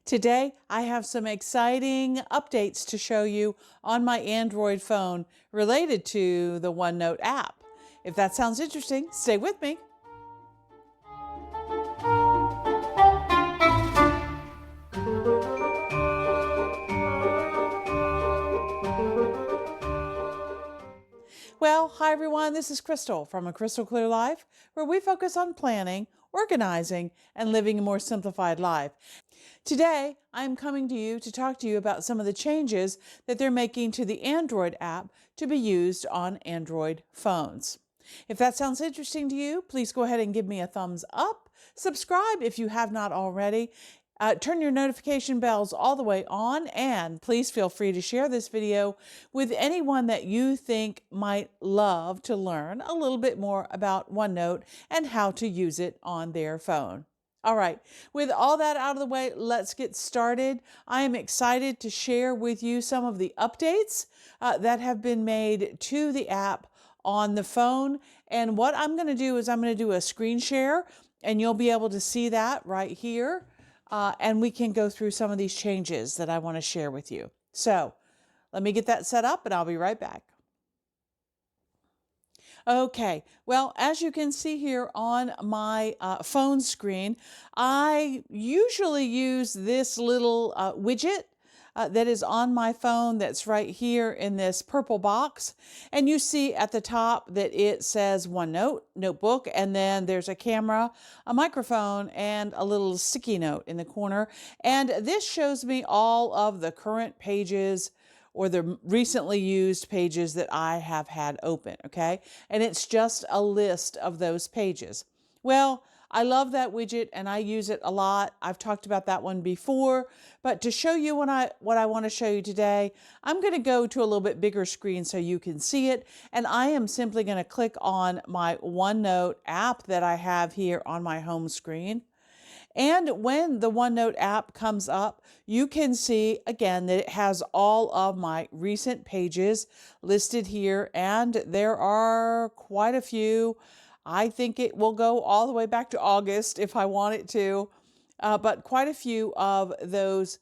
Today, I have some exciting updates to show you on my Android phone related to the OneNote app. If that sounds interesting, stay with me. Well, hi everyone, this is Crystal from A Crystal Clear Life, where we focus on planning, organizing, and living a more simplified life. Today, I'm coming to you to talk to you about some of the changes that they're making to the Android app to be used on Android phones. If that sounds interesting to you, please go ahead and give me a thumbs up. Subscribe if you have not already. Turn your notification bells all the way on, and please feel free to share this video with anyone that you think might love to learn a little bit more about OneNote and how to use it on their phone. All right, with all that out of the way, let's get started. I am excited to share with you some of the updates that have been made to the app on the phone. And what I'm going to do is I'm going to do a screen share, and you'll be able to see that right here. And we can go through some of these changes that I want to share with you. So let me get that set up and I'll be right back. Okay, well, as you can see here on my phone screen, I usually use this little widget that is on my phone that's right here in this purple box. And you see at the top that it says OneNote, notebook, and then there's a camera, a microphone, and a little sticky note in the corner. And this shows me all of the current pages or the recently used pages that I have had open, okay? And it's just a list of those pages. Well, I love that widget and I use it a lot. I've talked about that one before, but to show you what I want to show you today, I'm going to go to a little bit bigger screen so you can see it. And I am simply going to click on my OneNote app that I have here on my home screen. And when the OneNote app comes up, you can see again that it has all of my recent pages listed here, and there are quite a few. I think it will go all the way back to August if I want it to, but quite a few of those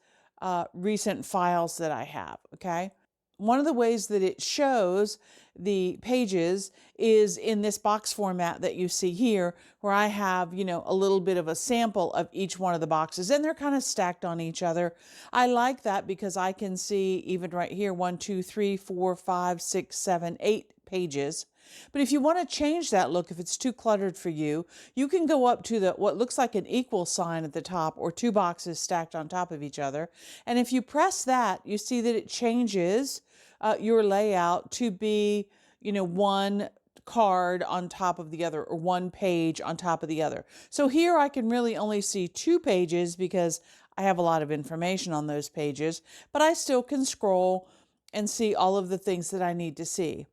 recent files that I have, okay? One of the ways that it shows the pages is in this box format that you see here, where I have, a little bit of a sample of each one of the boxes, and they're kind of stacked on each other. I like that because I can see even right here, 1, 2, 3, 4, 5, 6, 7, 8 pages. But if you want to change that look, if it's too cluttered for you, you can go up to what looks like an equal sign at the top, or two boxes stacked on top of each other. And if you press that, you see that it changes your layout to be, one card on top of the other, or one page on top of the other. So here I can really only see 2 pages because I have a lot of information on those pages, but I still can scroll and see all of the things that I need to see.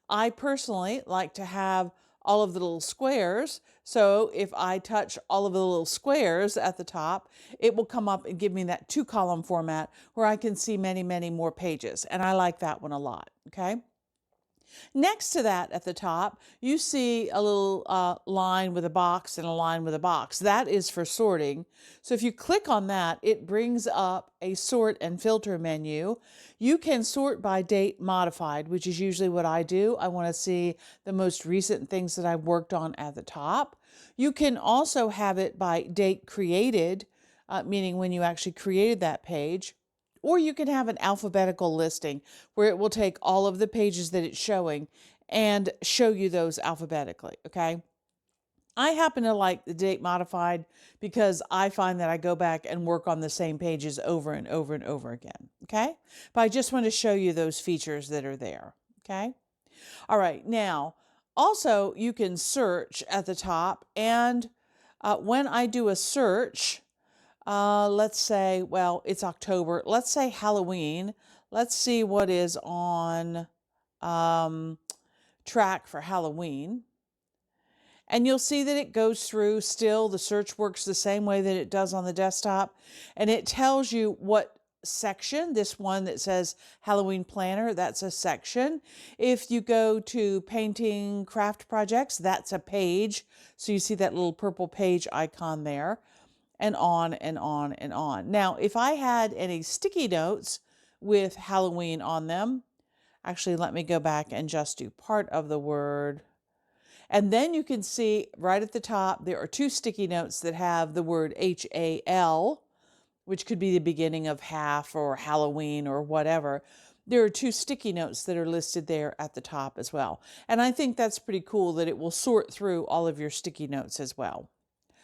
I personally like to have all of the little squares. So if I touch all of the little squares at the top, it will come up and give me that 2-column format where I can see many, many more pages. And I like that one a lot, okay? Next to that at the top, you see a little line with a box and a line with a box. That is for sorting. So if you click on that, it brings up a sort and filter menu. You can sort by date modified, which is usually what I do. I want to see the most recent things that I've worked on at the top. You can also have it by date created, meaning when you actually created that page. Or you can have an alphabetical listing where it will take all of the pages that it's showing and show you those alphabetically, okay? I happen to like the date modified because I find that I go back and work on the same pages over and over and over again, okay? But I just want to show you those features that are there, okay? All right, now, also you can search at the top, and when I do a search, let's say, well, it's October. Let's say Halloween. Let's see what is on track for Halloween. And you'll see that it goes through still. The search works the same way that it does on the desktop. And it tells you what section, this one that says Halloween Planner, that's a section. If you go to Painting Craft Projects, that's a page. So you see that little purple page icon there. and on and on and on. Now, if I had any sticky notes with Halloween on them, actually, let me go back and just do part of the word. And then you can see right at the top, there are two sticky notes that have the word HAL, which could be the beginning of half or Halloween or whatever. There are two sticky notes that are listed there at the top as well. And I think that's pretty cool that it will sort through all of your sticky notes as well.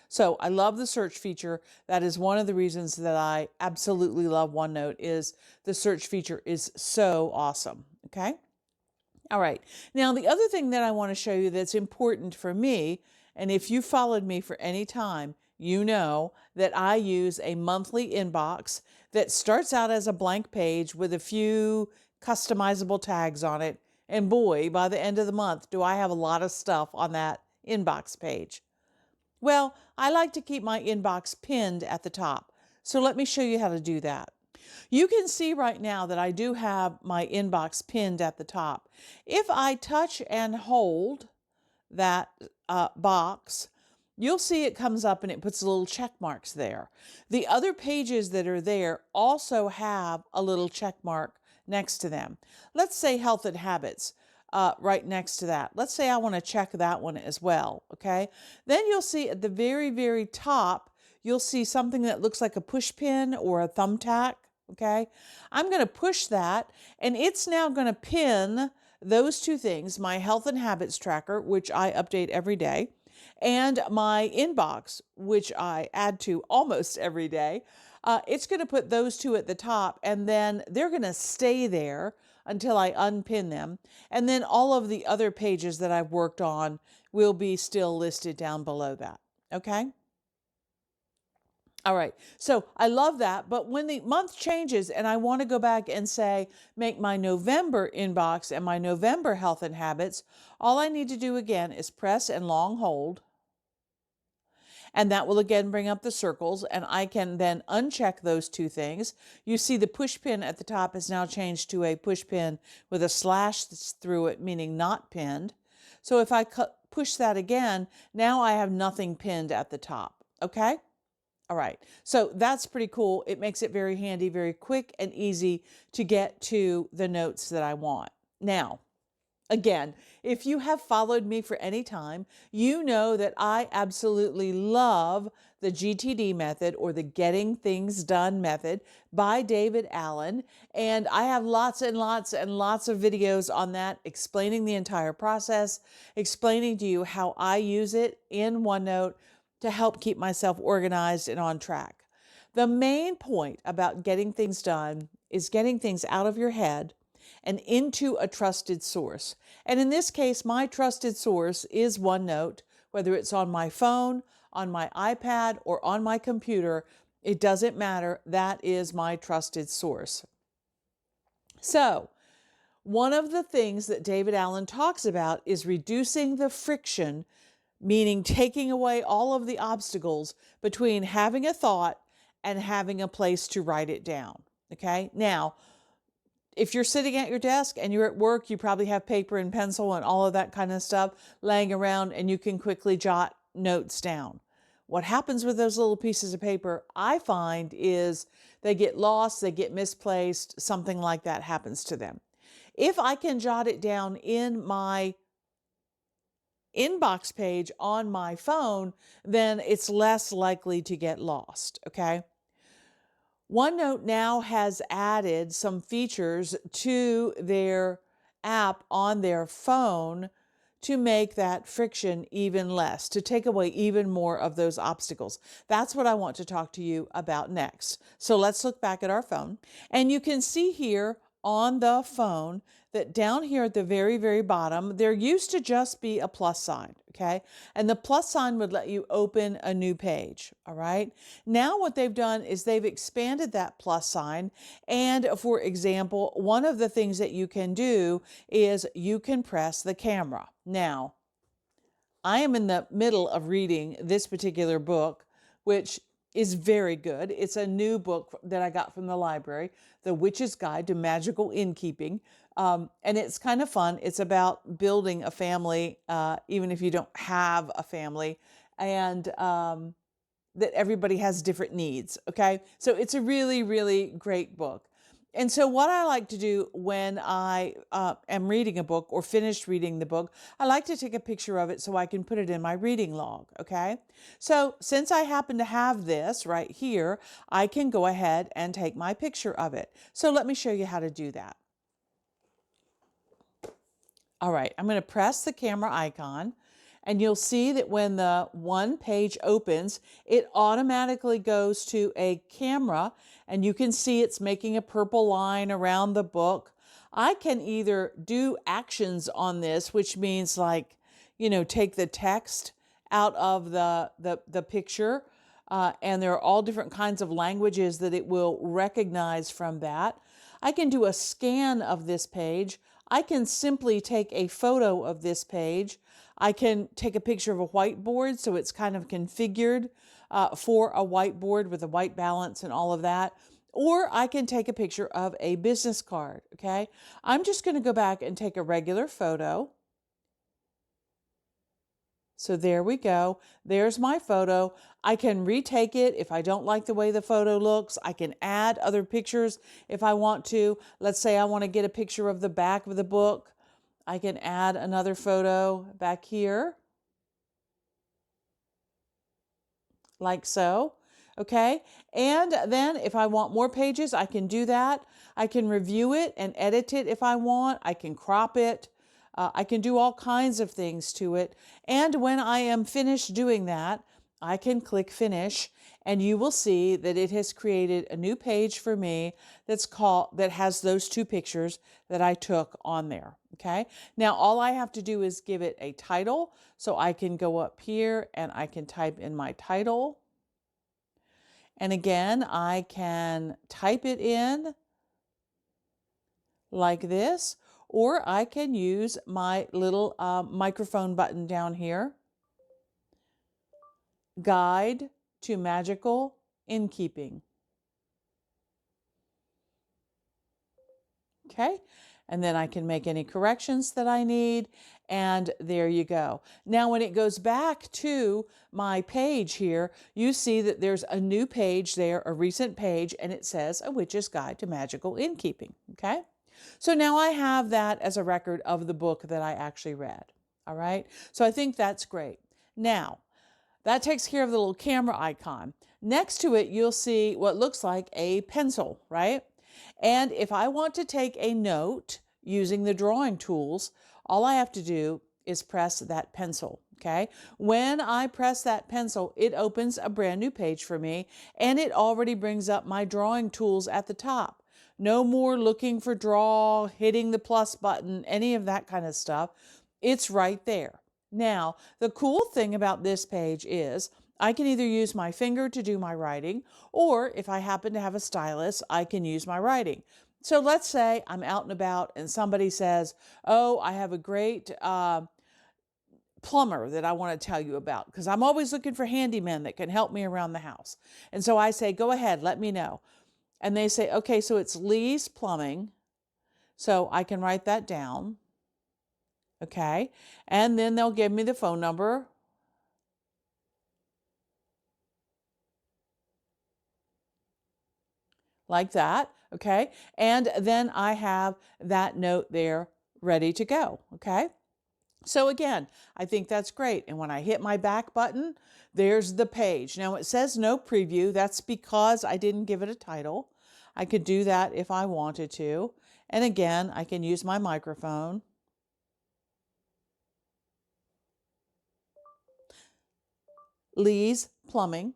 So I love the search feature. That is one of the reasons that I absolutely love OneNote is the search feature is so awesome. Okay. All right. Now, the other thing that I want to show you that's important for me, and if you followed me for any time, you know that I use a monthly inbox that starts out as a blank page with a few customizable tags on it. And boy, by the end of the month, do I have a lot of stuff on that inbox page. Well, I like to keep my inbox pinned at the top. So let me show you how to do that. You can see right now that I do have my inbox pinned at the top. If I touch and hold that box, you'll see it comes up and it puts little check marks there. The other pages that are there also have a little check mark next to them. Let's say health and habits. Right next to that. Let's say I want to check that one as well, okay? Then you'll see at the very, very top, you'll see something that looks like a push pin or a thumbtack, okay? I'm going to push that, and it's now going to pin those two things, my health and habits tracker, which I update every day, and my inbox, which I add to almost every day. It's going to put those two at the top, and then they're going to stay there until I unpin them. And then all of the other pages that I've worked on will be still listed down below that. Okay? All right. So I love that. But when the month changes and I want to go back and say, make my November inbox and my November health and habits, all I need to do again is press and long hold. And that will again bring up the circles, and I can then uncheck those two things. You see the push pin at the top is now changed to a push pin with a slash through it, meaning not pinned. So if I push that again, now I have nothing pinned at the top. Okay? All right. So that's pretty cool. It makes it very handy, very quick and easy to get to the notes that I want. Now, again, if you have followed me for any time, you know that I absolutely love the GTD method, or the Getting Things Done method by David Allen. And I have lots and lots and lots of videos on that, explaining the entire process, explaining to you how I use it in OneNote to help keep myself organized and on track. The main point about getting things done is getting things out of your head and into a trusted source. And in this case, my trusted source is OneNote, whether it's on my phone, on my iPad, or on my computer. It doesn't matter. That is my trusted source. So, one of the things that David Allen talks about is reducing the friction, meaning taking away all of the obstacles between having a thought and having a place to write it down. Okay? Now, if you're sitting at your desk and you're at work, you probably have paper and pencil and all of that kind of stuff laying around, and you can quickly jot notes down. What happens with those little pieces of paper, I find, is they get lost, they get misplaced, something like that happens to them. If I can jot it down in my inbox page on my phone, then it's less likely to get lost, okay? OneNote now has added some features to their app on their phone to make that friction even less, to take away even more of those obstacles. That's what I want to talk to you about next. So let's look back at our phone. And you can see here on the phone that down here at the very, very bottom, there used to just be a plus sign, okay? And the plus sign would let you open a new page, all right? Now what they've done is they've expanded that plus sign. And for example, one of the things that you can do is you can press the camera. Now, I am in the middle of reading this particular book, which is very good. It's a new book that I got from the library, The Witch's Guide to Magical Innkeeping. And it's kind of fun. It's about building a family, even if you don't have a family. And that everybody has different needs. Okay. So it's a really, really great book. And so, what I like to do when I am reading a book or finished reading the book, I like to take a picture of it so I can put it in my reading log. Okay. So, since I happen to have this right here, I can go ahead and take my picture of it. So, let me show you how to do that. All right, I'm going to press the camera icon, and you'll see that when the one page opens, it automatically goes to a camera, and you can see it's making a purple line around the book. I can either do actions on this, which means like, take the text out of the picture, and there are all different kinds of languages that it will recognize from that. I can do a scan of this page. I can simply take a photo of this page. I can take a picture of a whiteboard, so it's kind of configured for a whiteboard with a white balance and all of that. Or I can take a picture of a business card, okay? I'm just going to go back and take a regular photo. So there we go. There's my photo. I can retake it if I don't like the way the photo looks. I can add other pictures if I want to. Let's say I want to get a picture of the back of the book. I can add another photo back here, like so. Okay, and then if I want more pages, I can do that. I can review it and edit it if I want. I can crop it. I can do all kinds of things to it. And when I am finished doing that, I can click finish, and you will see that it has created a new page for me that has those two pictures that I took on there. Okay. Now all I have to do is give it a title. So I can go up here and I can type in my title. And again, I can type it in like this, or I can use my little microphone button down here. Guide to Magical Innkeeping. Okay, and then I can make any corrections that I need, and there you go. Now, when it goes back to my page here, you see that there's a new page there, a recent page, and it says A Witch's Guide to Magical Innkeeping. Okay, so now I have that as a record of the book that I actually read. All right, so I think that's great. Now, that takes care of the little camera icon. Next to it, you'll see what looks like a pencil, right? And if I want to take a note using the drawing tools, all I have to do is press that pencil, okay? When I press that pencil, it opens a brand new page for me, and it already brings up my drawing tools at the top. No more looking for draw, hitting the plus button, any of that kind of stuff. It's right there. Now, the cool thing about this page is I can either use my finger to do my writing, or if I happen to have a stylus, I can use my writing. So let's say I'm out and about and somebody says, oh, I have a great plumber that I want to tell you about, because I'm always looking for handymen that can help me around the house. And so I say, go ahead, let me know. And they say, okay, so it's Lee's Plumbing. So I can write that down. Okay. And then they'll give me the phone number. Like that. Okay. And then I have that note there ready to go. Okay. So again, I think that's great. And when I hit my back button, there's the page. Now it says no preview. That's because I didn't give it a title. I could do that if I wanted to. And again, I can use my microphone. Lee's Plumbing.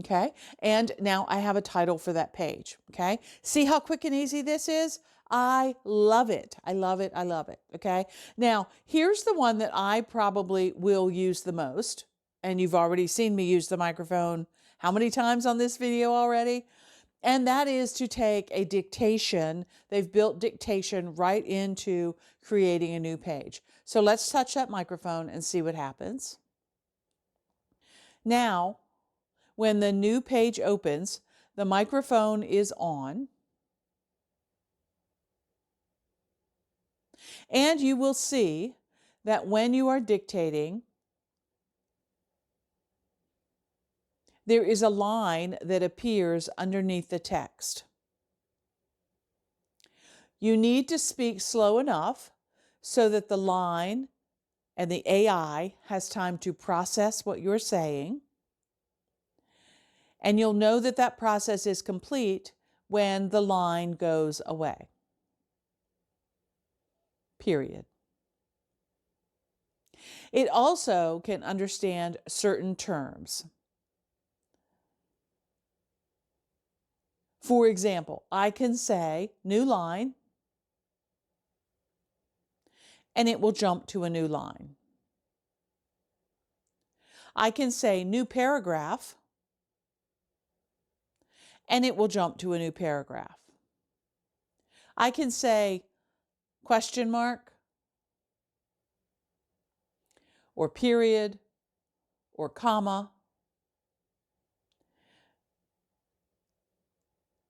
Okay, and now I have a title for that page. Okay, see how quick and easy this is? I love it. I love it. I love it. Okay, now here's the one that I probably will use the most. And you've already seen me use the microphone how many times on this video already? And that is to take a dictation. They've built dictation right into creating a new page. So let's touch that microphone and see what happens. Now, when the new page opens, the microphone is on. And you will see that when you are dictating, there is a line that appears underneath the text. You need to speak slow enough so that the line and the AI has time to process what you're saying. And you'll know that that process is complete when the line goes away. Period. It also can understand certain terms. For example, I can say new line, and it will jump to a new line. I can say new paragraph, and it will jump to a new paragraph. I can say question mark, or period, or comma,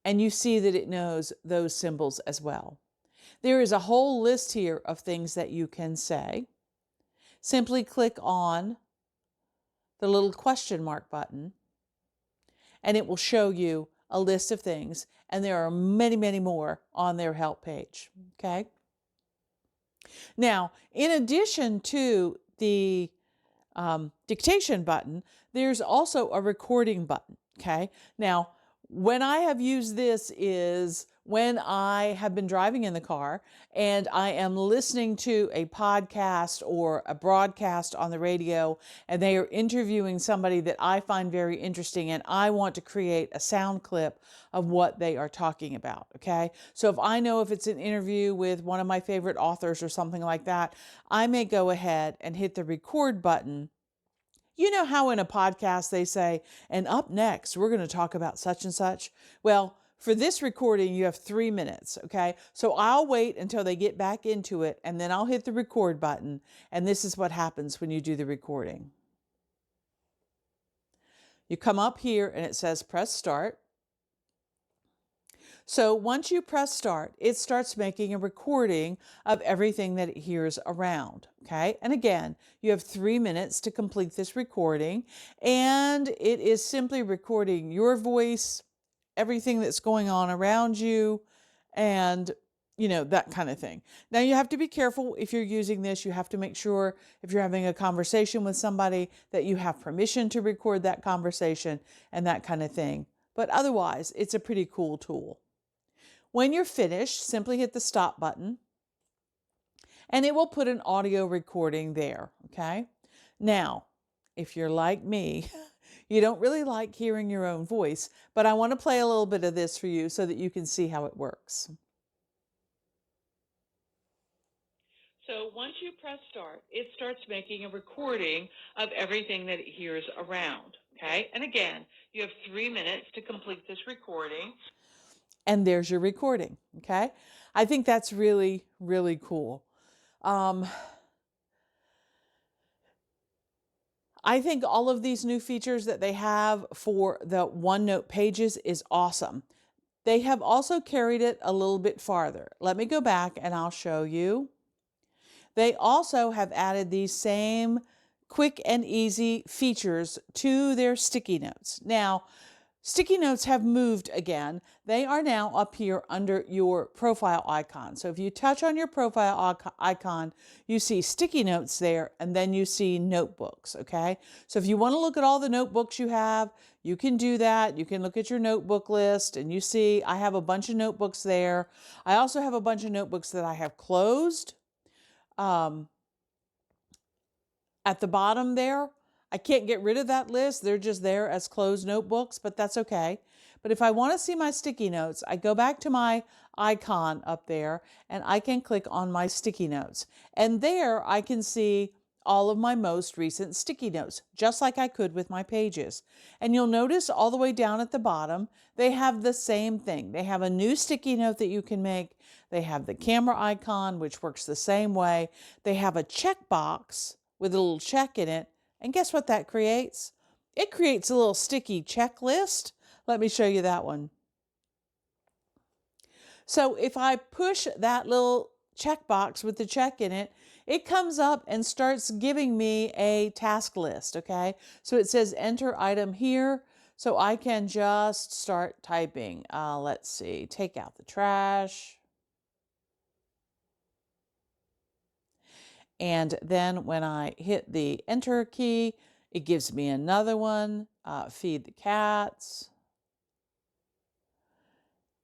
and you see that it knows those symbols as well. There is a whole list here of things that you can say. Simply click on the little question mark button, and it will show you a list of things, and there are many, many more on their help page, okay? Now, in addition to the dictation button, there's also a recording button, okay? Now, when I have used this is when I have been driving in the car and I am listening to a podcast or a broadcast on the radio, and they are interviewing somebody that I find very interesting, and I want to create a sound clip of what they are talking about, okay? So if I know if it's an interview with one of my favorite authors or something like that, I may go ahead and hit the record button. You know how in a podcast they say, and up next, we're going to talk about such and such? Well, for this recording, you have 3 minutes, okay? So I'll wait until they get back into it, and then I'll hit the record button, and this is what happens when you do the recording. You come up here, and it says press start. So once you press start, it starts making a recording of everything that it hears around, okay? And again, you have 3 minutes to complete this recording, and it is simply recording your voice, everything that's going on around you, and that kind of thing. Now you have to be careful if you're using this. You have to make sure if you're having a conversation with somebody that you have permission to record that conversation and that kind of thing. But otherwise, it's a pretty cool tool. When you're finished, simply hit the stop button, and it will put an audio recording there, okay? Now, if you're like me, you don't really like hearing your own voice, but I want to play a little bit of this for you so that you can see how it works. So once you press start, it starts making a recording of everything that it hears around, okay? And again, you have 3 minutes to complete this recording. And there's your recording, okay? I think that's really, really cool. I think all of these new features that they have for the OneNote pages is awesome. They have also carried it a little bit farther. Let me go back and I'll show you. They also have added these same quick and easy features to their sticky notes. Now, sticky notes have moved again. They are now up here under your profile icon. So if you touch on your profile icon, you see sticky notes there, and then you see notebooks, okay? So if you want to look at all the notebooks you have, you can do that. You can look at your notebook list, and you see I have a bunch of notebooks there. I also have a bunch of notebooks that I have closed. At the bottom there, I can't get rid of that list. They're just there as closed notebooks, but that's okay. But if I want to see my sticky notes, I go back to my icon up there and I can click on my sticky notes. And there I can see all of my most recent sticky notes, just like I could with my pages. And you'll notice all the way down at the bottom, they have the same thing. They have a new sticky note that you can make. They have the camera icon, which works the same way. They have a checkbox with a little check in it. And guess what that creates? It creates a little sticky checklist. Let me show you that one. So if I push that little checkbox with the check in it, it comes up and starts giving me a task list, okay? So it says enter item here. So I can just start typing. Let's see, take out the trash. And then when I hit the enter key, it gives me another one, feed the cats,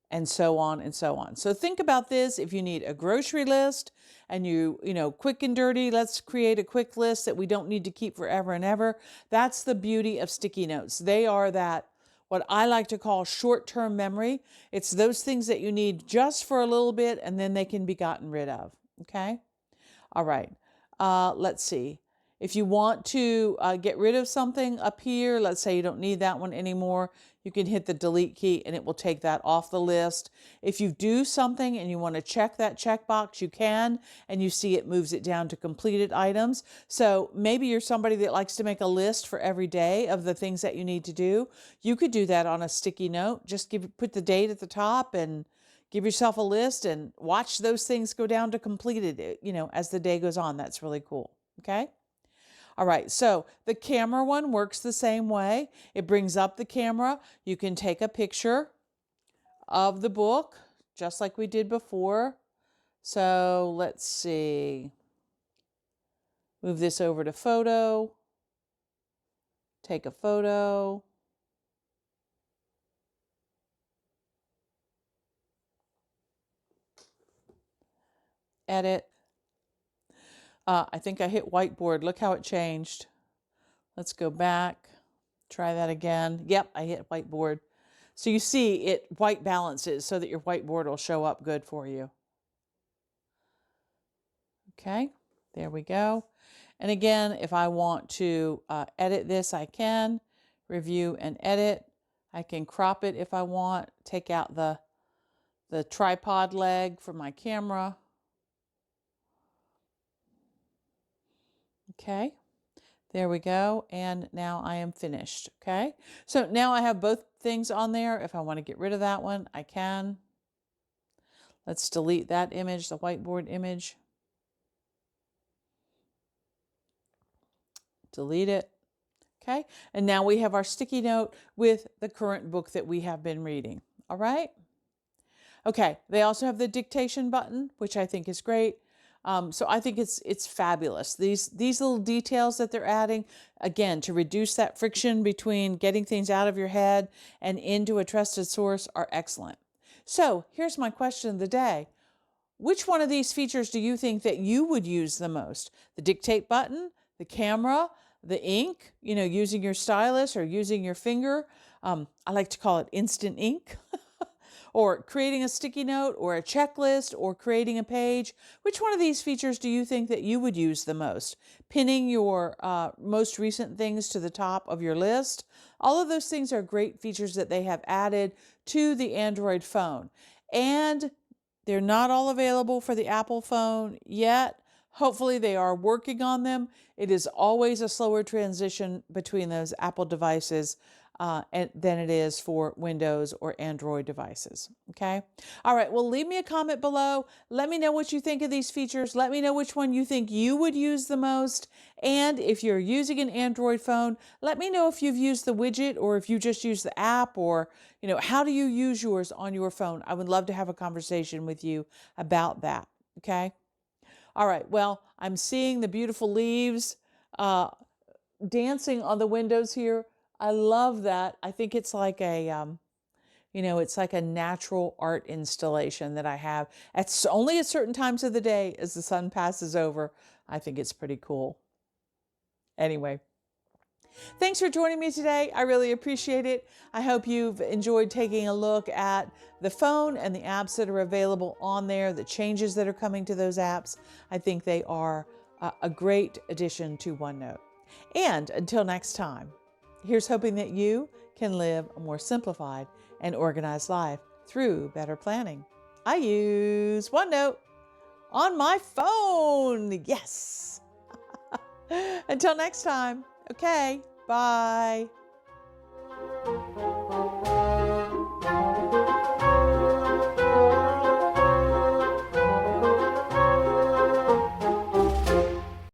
and so on and so on. So think about this. If you need a grocery list and quick and dirty, let's create a quick list that we don't need to keep forever and ever. That's the beauty of sticky notes. They are that, what I like to call short-term memory. It's those things that you need just for a little bit and then they can be gotten rid of, okay? All right, let's see. If you want to get rid of something up here, let's say you don't need that one anymore, you can hit the delete key and it will take that off the list. If you do something and you want to check that checkbox, you can, and you see it moves it down to completed items. So maybe you're somebody that likes to make a list for every day of the things that you need to do. You could do that on a sticky note. Just put the date at the top and give yourself a list and watch those things go down to completed, as the day goes on. That's really cool. Okay. All right. So the camera one works the same way. It brings up the camera. You can take a picture of the book just like we did before. So let's see. Move this over to photo. Take a photo. Edit. I think I hit whiteboard. Look how it changed. Let's go back. Try that again. Yep, I hit whiteboard. So you see it white balances so that your whiteboard will show up good for you. Okay, there we go. And again, if I want to edit this, I can. Review and edit. I can crop it if I want. Take out the tripod leg for my camera. Okay, there we go. And now I am finished. Okay, so now I have both things on there. If I want to get rid of that one, I can. Let's delete that image, the whiteboard image. Delete it. Okay, and now we have our sticky note with the current book that we have been reading. All right. Okay, they also have the dictation button, which I think is great. So I think it's fabulous. These little details that they're adding, again, to reduce that friction between getting things out of your head and into a trusted source are excellent. So here's my question of the day. Which one of these features do you think that you would use the most? The dictate button, the camera, the ink, using your stylus or using your finger. I like to call it instant ink. Or creating a sticky note or a checklist or creating a page. Which one of these features do you think that you would use the most? Pinning your most recent things to the top of your list. All of those things are great features that they have added to the Android phone. And they're not all available for the Apple phone yet. Hopefully they are working on them. It is always a slower transition between those Apple devices than it is for Windows or Android devices. Okay. All right. Well, leave me a comment below. Let me know what you think of these features. Let me know which one you think you would use the most. And if you're using an Android phone, let me know if you've used the widget or if you just use the app or, how do you use yours on your phone? I would love to have a conversation with you about that. Okay. All right. Well, I'm seeing the beautiful leaves dancing on the windows here. I love that. I think it's like it's like a natural art installation that I have. It's only at certain times of the day as the sun passes over. I think it's pretty cool. Anyway, thanks for joining me today. I really appreciate it. I hope you've enjoyed taking a look at the phone and the apps that are available on there, the changes that are coming to those apps. I think they are a great addition to OneNote. And until next time, here's hoping that you can live a more simplified and organized life through better planning. I use OneNote on my phone. Yes. Until next time. Okay. Bye.